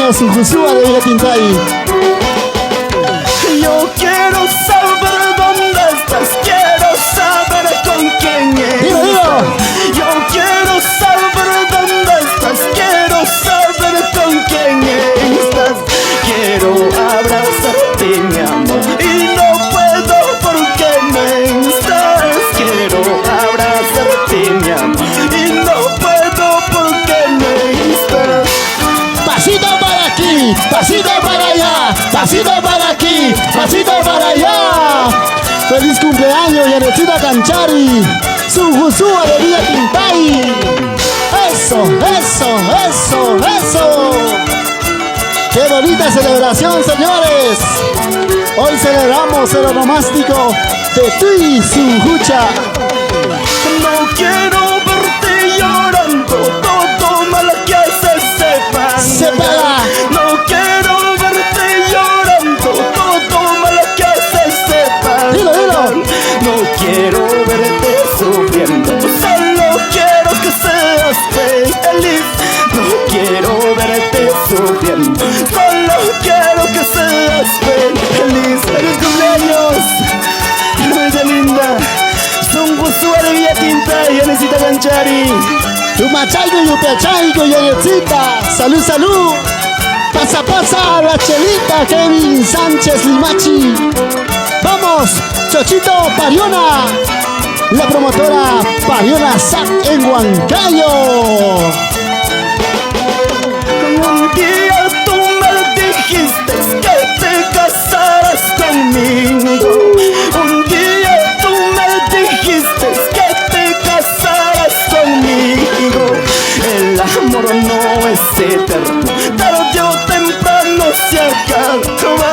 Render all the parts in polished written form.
cumpleaños, Ujusúa de Villa Tintay. Yo quiero saber dónde estás, quiero saber con quién estás. Dilo, dilo. Yo quiero saber dónde estás, quiero saber con quién estás. Quiero abrazarte, mi amor, y no puedo porque no estás. Quiero abrazarte, mi amor, y no puedo porque no estás. Pasito para aquí, pasito para allá, pasito para aquí, pasito para allá. Feliz cumpleaños, Yanecita Canchari, su Ujusúa de Villa Tintay. Eso, eso, eso, eso. ¡Qué bonita celebración, señores! Hoy celebramos el onomástico de Tui Sunjucha. No quiero verte llorando, todo mal que haces Se paga. No quiero verte llorando, todo mal que haces Dilo, dilo. No quiero verte sufriendo, solo quiero que seas feliz. No quiero verte sufriendo, solo quiero que seas feliz. ¡Feliz cumpleaños! ¡Hermosa linda! Son Ujusúa de Villa Tintay, Yanecita Canchari. Tumachaigo y Upiachaigo, Yanecita. Salud, salud. Pasa, pasa, la chelita, Kevin Sánchez Limachi. Vamos, Chochito Pariona. La promotora Pariona SAT en Huancayo. Un día tú me dijiste que te casarás conmigo. Un día tú me dijiste que te casarás conmigo. El amor no es eterno, tarde o temprano se acaba.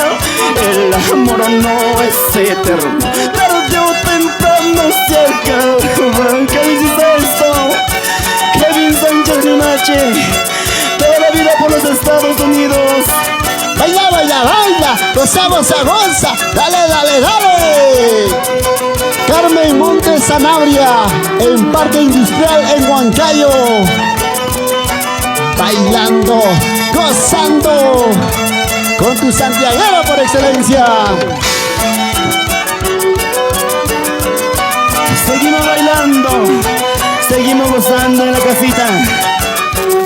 El amor no es eterno, tarde o temprano se acaba. ¿Qué dices esto? Kevin Sánchez Limache, toda la vida por los Estados Unidos. Baila, baila, baila, goza, goza, goza, dale, dale, dale. Carmen Montes Sanabria, en Parque Industrial en Huancayo. Bailando, gozando, con tu santiaguero por excelencia. Seguimos bailando, seguimos gozando en la casita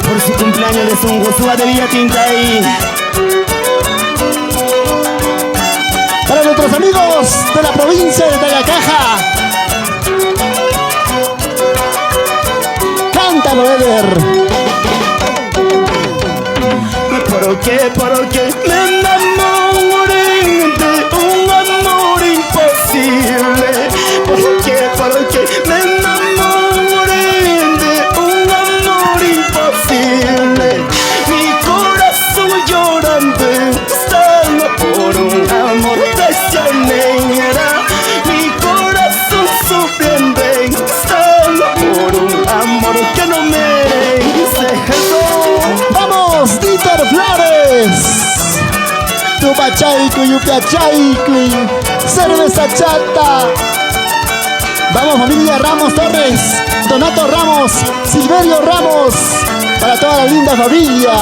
por su cumpleaños de Son Ujusúa de Villa Tintay. Para nuestros amigos de la provincia de Tayacaja. Cántalo, Eder. ¿Por qué me enamoré de un amor imposible? ¿Por qué me enamoré de un amor imposible? Mi corazón llorando está por un amor traicionera. Mi corazón sufriendo está por un amor que no merece. ¡Vamos, Dieter Flores! Tupachaico y Upiachaico, cerveza chata. Vamos, familia Ramos Torres, Donato Ramos, Silverio Ramos, para toda la linda familia.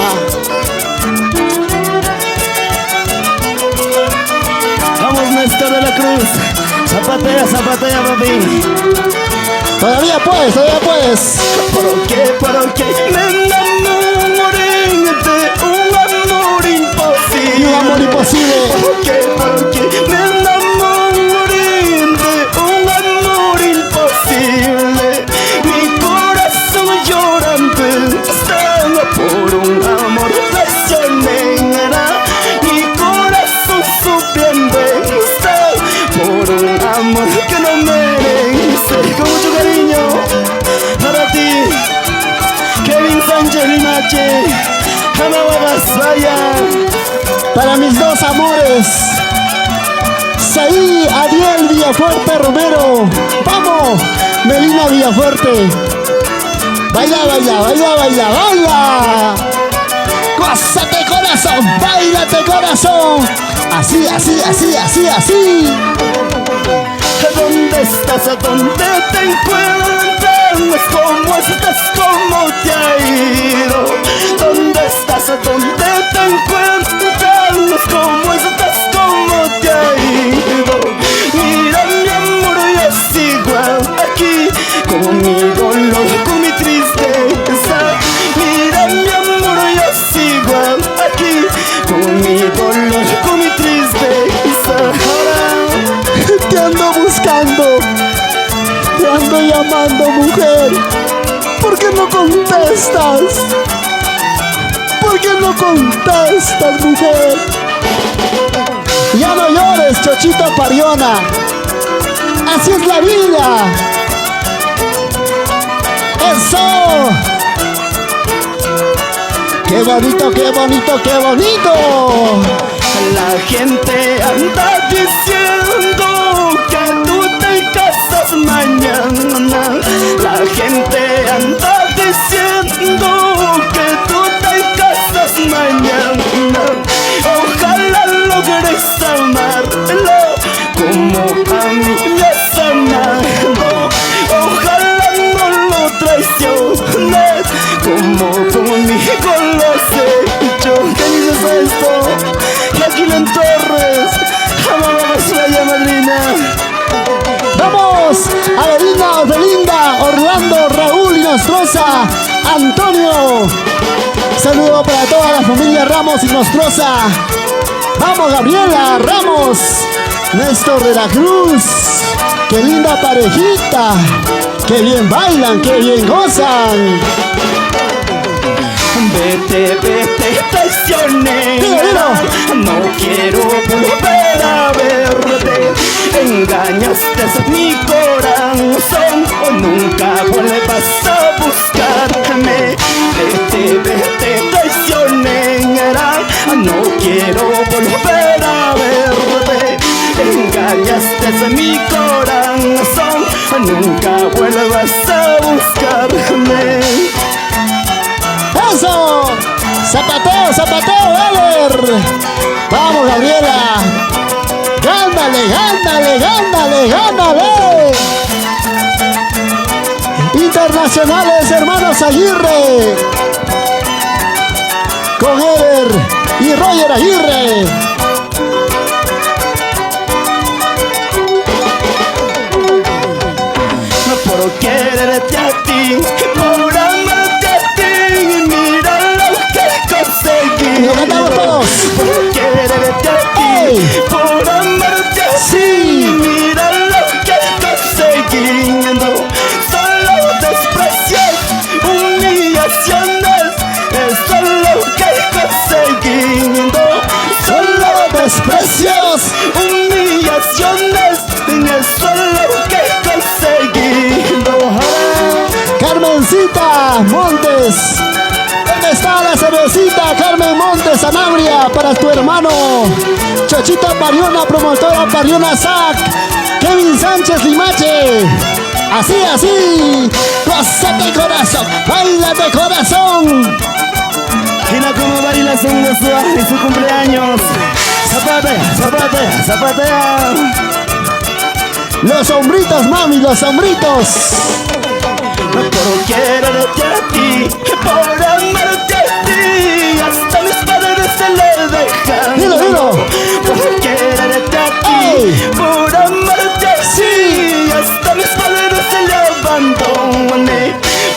Vamos, Néstor de la Cruz, zapatea, zapatea, papi. Todavía puedes. ¿Por qué me enamoré de un amor imposible? Y un amor imposible. ¿Por qué me enamoré de un amor imposible? Mi corazón llorando está por un amor traicionera. Mi corazón sufriendo está por un amor que no merece. Con mucho cariño para ti, Kevin Sánchez Limache, Hamawa Basaya. Para mis dos amores, Saí Adiel Villafuerte Romero. Vamos, Melina Villafuerte. Baila, baila, baila, baila, baila. Gózate corazón, bailate corazón. Así, así, así, así, así. ¿Dónde estás? ¿A dónde te encuentras? ¿Cómo estás? ¿Cómo te ha ido? ¿Dónde estás? buscas a donde te encuentras, cómo estás, cómo te ha ido. Mira mi amor, yo sigo aquí, con mi dolor, con mi tristeza. Mira mi amor, yo sigo aquí, con mi dolor, con mi tristeza. Ahora Te ando buscando, te ando llamando, mujer. ¿Por qué no contestas? ¿Por qué no contestas, mujer? Ya no llores, Chochito Pariona. Así es la vida. ¡Eso! ¡Qué bonito, qué bonito, qué bonito! la gente anda diciendo que tú te casas mañana. La gente anda diciendo que tú te casas mañana. Ojalá logres amarlo como a mí me has amado. Ojalá no lo traiciones como conmigo lo has hecho. ¿Qué dices a esto? Jacqueline Torres, amamos la madrina. Vamos, Adelina, Odelinda, Orlando, Raúl y Nostroza, Antonio. Saludo para toda la familia Ramos y Nostroza. Vamos, Gabriela Ramos, Néstor de la Cruz. Qué linda parejita, qué bien bailan, qué bien gozan. Vete, vete, traicionera. No quiero volver a verte. Engañaste mi corazón, nunca vuelvas a buscarme. Vete, vete, traicionera. No quiero volver a verte. Engañaste mi corazón, nunca vuelvas a buscarme. ¡Eso! ¡Zapateo, zapateo, Ever! ¡Vamos, Gabriela! ¡Gándale, gándale, gándale, gándale! Internacionales, hermanos Aguirre. Con Ever y Roger Aguirre. Por quererte a ti, por amarte a ti, mira lo que conseguí. ¡Lo cantamos todos! Por quererte a ti, ¡Ey! por amarte a ¡Sí! ti, mira lo que conseguí. Solo desprecios, humillaciones, eso es lo que conseguí. Solo desprecios, humillaciones, eso es lo que conseguí. Carmencita Montes. ¿Dónde está la cervecita, Carmen Montes, Sanabria, para tu hermano? Chochita Pariona, promotora Pariona Sac. Kevin Sánchez Limache. Así, así. Gózate corazón, baila de corazón. Mira cómo baila son en su cumpleaños. Zapatea, zapatea, zapatea. Los hombritos, mami, los hombritos. Por quererte a ti, por amarte a ti, hasta mis padres se le dejan. Dilo, dilo. Por quererte a ti, ¡Ey! por amarte a ti, hasta mis padres se le abandonan.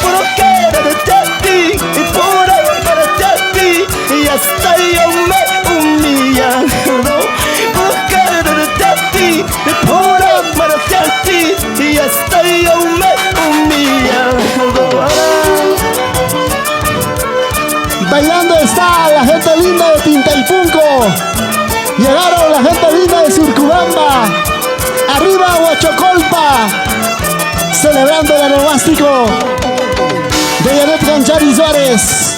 Por quererte a ti, por amarte a ti, y hasta yo me humillado. Por quererte a ti, por amarte a ti, y hasta yo me humillado. Bailando está la gente linda de Tintaipunco. Llegaron la gente linda de Surcubamba. Arriba Huachocolpa. Celebrando el onomástico de Janet Canchari Suárez.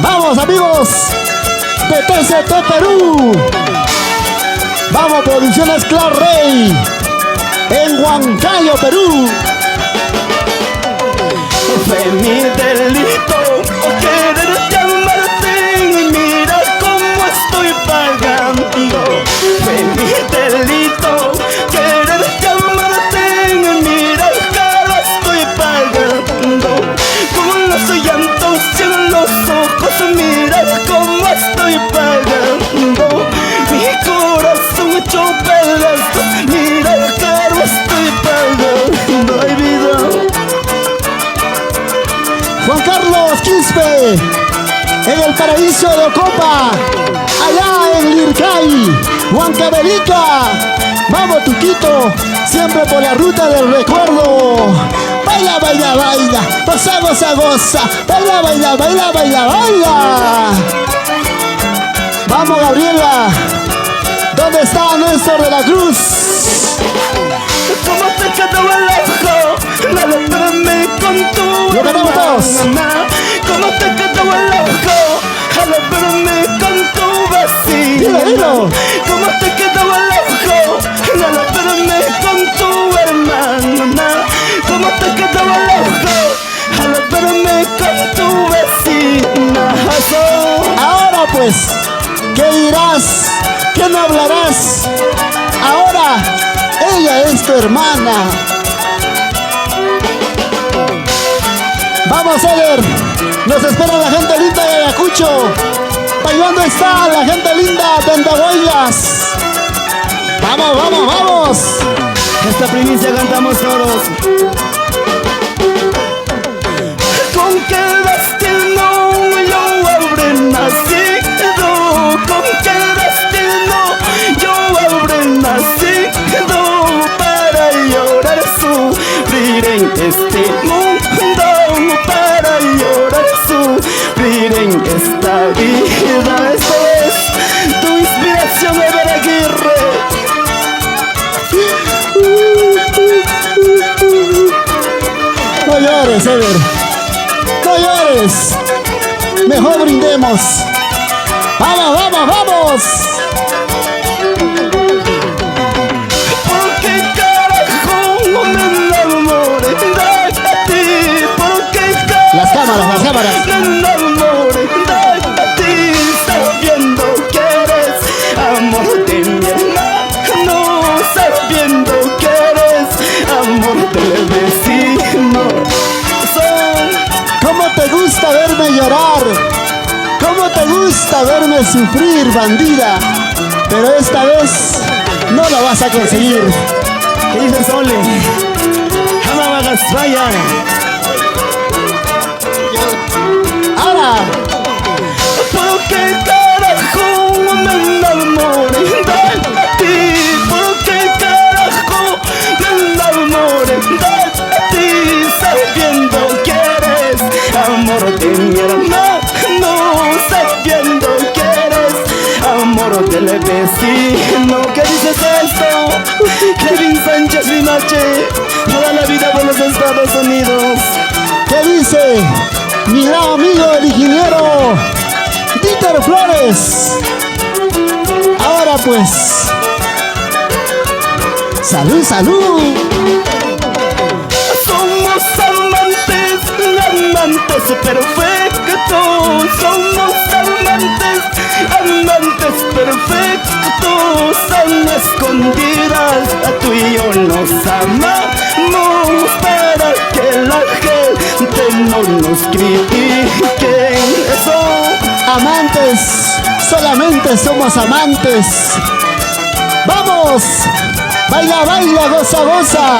Vamos, amigos de TCT Perú. Vamos, Producciones Clar Rey en Huancayo, Perú. Fue mi delito quererte amarte y mira cómo estoy pagando. Fue mi delito quererte amarte y mira cómo estoy pagando. Con los llantos en los ojos siempre en el paraíso de Ocopa, allá en Lircay, Huancavelica. Vamos Tuquito, siempre por la ruta del recuerdo. Baila, baila, baila, goza, goza, goza. Baila, baila, baila, baila, baila. Vamos Gabriela, ¿dónde está Néstor de la Cruz? ¿Cómo te quedó el ojo? Alábrame con tu Lo cantamos todos. hermana. ¿Cómo te quedó el ojo? Alábrame con tu vecina. Dilo, dilo. ¿Cómo te quedó el ojo? Alábrame con tu hermana. ¿Cómo te quedó el ojo? Alábrame con tu vecina. Ahora pues, ¿qué dirás? ¿Qué no hablarás? Ahora, ella es tu hermana. Vamos, Eder. Nos espera la gente linda de Ayacucho. Bailando está la gente linda de Andahuaylas. Vamos, vamos, vamos. Esta primicia cantamos todos. ¿Con qué destino yo habré nacido? ¿Con qué destino yo habré nacido? Para llorar, sufrir en este mundo. Para llorar, sufrir en esta vida. Esto es tu inspiración, Ever Aguirre. No llores, Eder. No llores. Mejor brindemos. Vamos, vamos, vamos. ¿Por qué carajo me enamoré de ti? ¿Por qué Las cámaras. me enamoré de ti? Sabiendo que eres amor de mi hermano, sabiendo que eres amor del vecino. ¿Cómo te gusta verme llorar? ¿Cómo te gusta verme sufrir, bandida? Pero esta vez no lo vas a conseguir. ¿Qué dices, Sole? Jamabagas, vaya. Ahora, ¿Por qué carajo me enamoré de ti? ¿Por qué carajo me enamoré de ti? Sabiendo que eres amor de mi hermano, sabiendo que eres amor del vecino. ¿Qué dices esto? Kevin Sánchez Vinache, toda la vida por los Estados Unidos. ¿qué dice mi gran amigo el ingeniero Dieter Flores? Ahora pues, salud, salud. Somos amantes, amantes perfectos. Somos amantes, amantes perfectos. A escondidas, a tú y yo nos amamos para que la gente no nos critique. Eso. Amantes, solamente somos amantes. ¡Vamos! Baila, baila, goza, goza.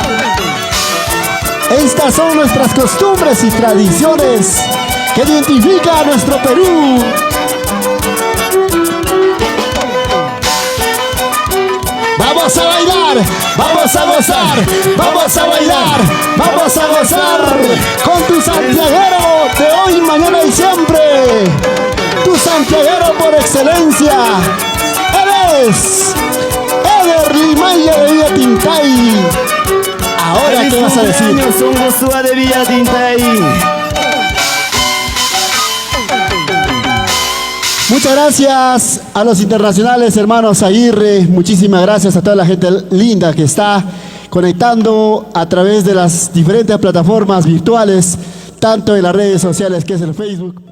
Estas son nuestras costumbres y tradiciones que identifican a nuestro Perú. Vamos a bailar, vamos a gozar, vamos a bailar, vamos a gozar con tu santiaguero de hoy, mañana y siempre. Tu santiaguero por excelencia. Eres Eder Limaya de Villa Tintay. Ahora, ¿qué vas a decir? Un Josué de Villa Tintay. Muchas gracias a los internacionales hermanos Aguirre. Muchísimas gracias a toda la gente linda que está conectando a través de las diferentes plataformas virtuales, tanto en las redes sociales que es el Facebook.